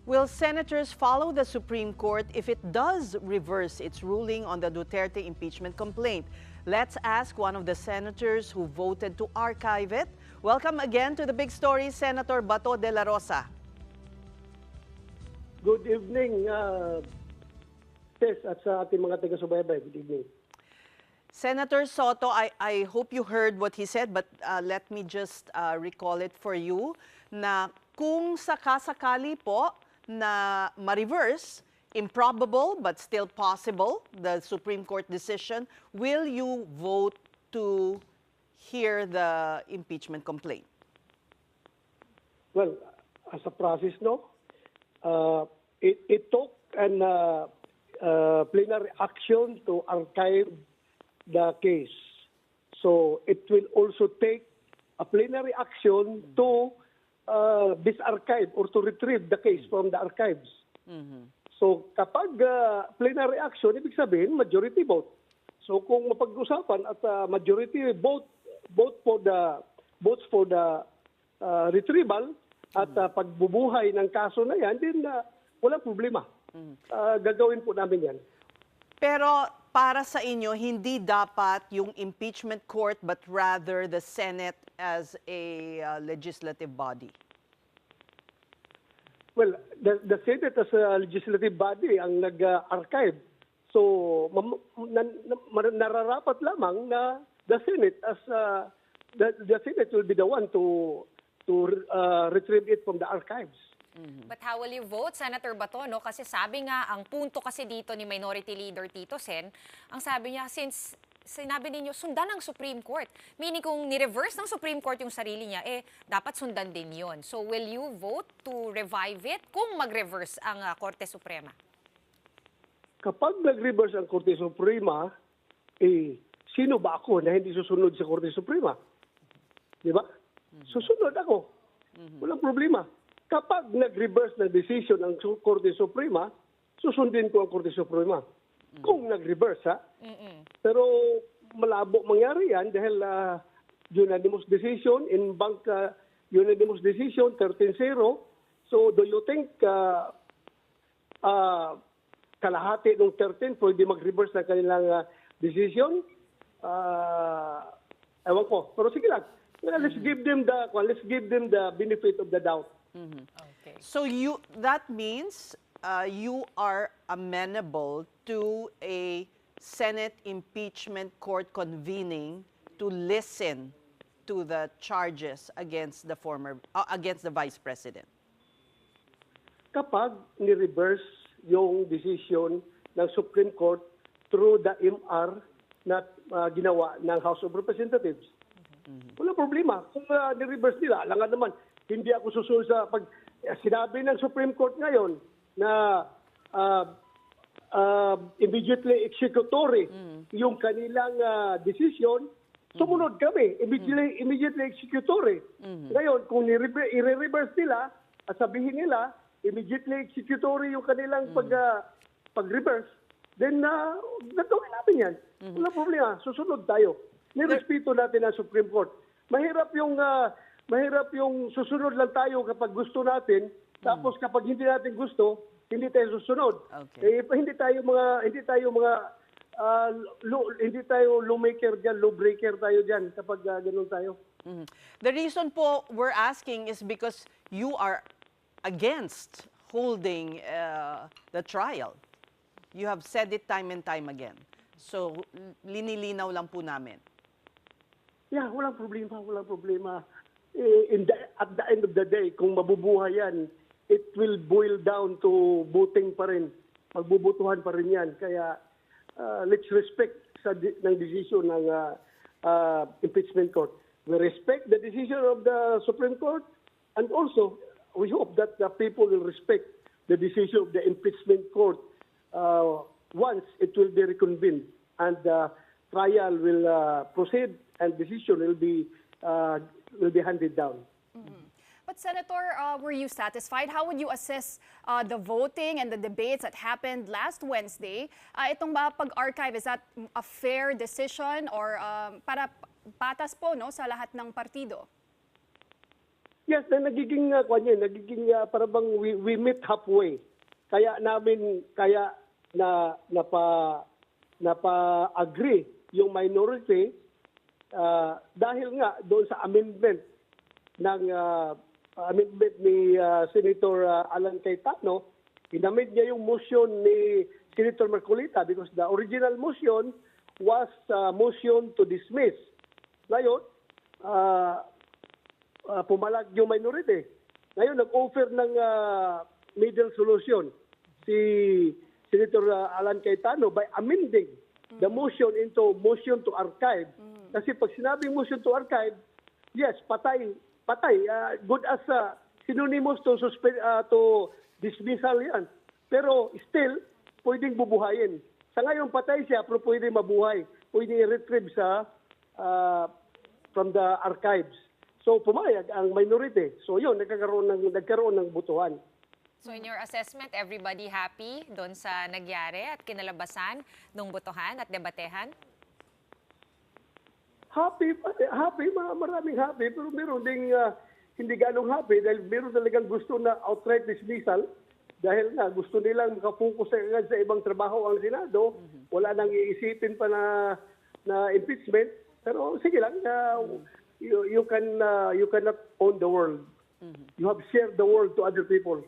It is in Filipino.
Will senators follow the Supreme Court if it does reverse its ruling on the Duterte impeachment complaint? Let's ask one of the senators who voted to archive it. Welcome again to the Big Story, Senator Bato de la Rosa. Good evening, Tess, at sa ating mga taga-subaybay. Good evening. Senator Soto, I hope you heard what he said, but let me just recall it for you na kung sakasakali po na ma-reverse, improbable but still possible, the Supreme Court decision, will you vote to hear the impeachment complaint? Well, as a process, no? It took an plenary action to archive the case. So it will also take a plenary action to disarchive or to retrieve the case from the archives. Mm-hmm. So kapag plenary action, ibig sabihin majority vote. So kung mapag-usapan at majority votes for the retrieval at pagbubuhay ng kaso na yan, din walang problema. Gagawin po namin yan. Pero para sa inyo, hindi dapat yung impeachment court but rather the Senate as a legislative body? Well, the Senate as a legislative body ang nag-archive. So, nararapat lamang na the Senate as the Senate will be the one to retrieve it from the archives. But how will you vote, Senator Bato? No? Kasi sabi nga, ang punto kasi dito ni Minority Leader Tito Sen, ang sabi niya, since sinabi ninyo, sundan ng Supreme Court. Meaning kung ni-reverse ng Supreme Court yung sarili niya, dapat sundan din yon. So will you vote to revive it kung mag-reverse ang Korte Suprema? Kapag nag-reverse ang Korte Suprema, sino ba ako na hindi susunod sa Korte Suprema? Di ba? Susunod ako. Walang problema. Kapag nag-reverse na decision ang Korte Suprema, susundin ko ang Korte Suprema. Kung nag-reverse, ha? Pero malabo mangyari yan dahil unanimous decision, in bank unanimous decision, 13-0. So do you think kalahati ng 13 pwede mag-reverse na kanilang decision? Ewan ko. Pero sige lang. Let's give them the benefit of the doubt. Okay. So that means you are amenable to a Senate impeachment court convening to listen to the charges against the against the Vice President. Kapag ni-reverse yung decision ng Supreme Court through the MR na ginawa ng House of Representatives. Wala problema. Kung ni-reverse nila, alangan naman, hindi ako susunod sa pag sinabi ng Supreme Court ngayon na immediately executory yung kanilang decision, sumunod kami. Immediately executory. Ngayon, kung i-reverse nila at sabihin nila, immediately executory yung kanilang pag-reverse, then gagawin natin yan. Wala problema. Susunod tayo. Nirespeto natin ang Supreme Court. Mahirap yung susunod lang tayo kapag gusto natin, tapos kapag hindi natin gusto, hindi tayo susunod. Okay. Hindi tayo lawmaker diyan, lawbreaker tayo diyan kapag ganoon tayo. The reason po we're asking is because you are against holding the trial. You have said it time and time again. So linilinaw lang po namin. Yeah, walang problema. At the end of the day, kung mabubuhay yan, it will boil down to voting pa rin. Magbubutuhan pa rin yan. Kaya let's respect ng decision ng impeachment court. We respect the decision of the Supreme Court, and also we hope that the people will respect the decision of the impeachment court once it will be reconvened and the trial will proceed and decision will be handed down. But Senator, were you satisfied? How would you assess the voting and the debates that happened last Wednesday? Itong pag-archive, is that a fair decision or para patas po no, sa lahat ng partido? Yes, na nagiging nagiging para bang we meet halfway. Kaya napa-agree yung minority dahil nga doon sa amendment ni Senator Alan Cayetano. Inamend niya yung motion ni Senator Marcolita because the original motion was motion to dismiss. Ngayon, pumalag yung minority. Ngayon, nag-offer ng middle solution si Senator Alan Cayetano by amending the motion into motion to archive. Kasi pag sinabing motion to archive, yes, patay. Good as synonymous to dismissal yan. Pero still, pwedeng bubuhayin. Sa ngayon, patay siya, pero pwede mabuhay. Pwede i-retrieve from the archives. So, pumayag ang minority. So, yun, nagkaroon ng butuhan. So in your assessment, everybody happy doon sa nagyari at kinalabasan ng botohan at debatehan? Happy, maraming happy, pero meron ding hindi ganong happy dahil meron talagang gusto na outright dismissal dahil nga gusto nilang makapokus agad sa ibang trabaho ang Senado. Wala nang iisipin pa na impeachment. Pero sige lang, you cannot own the world. You have shared the world to other people.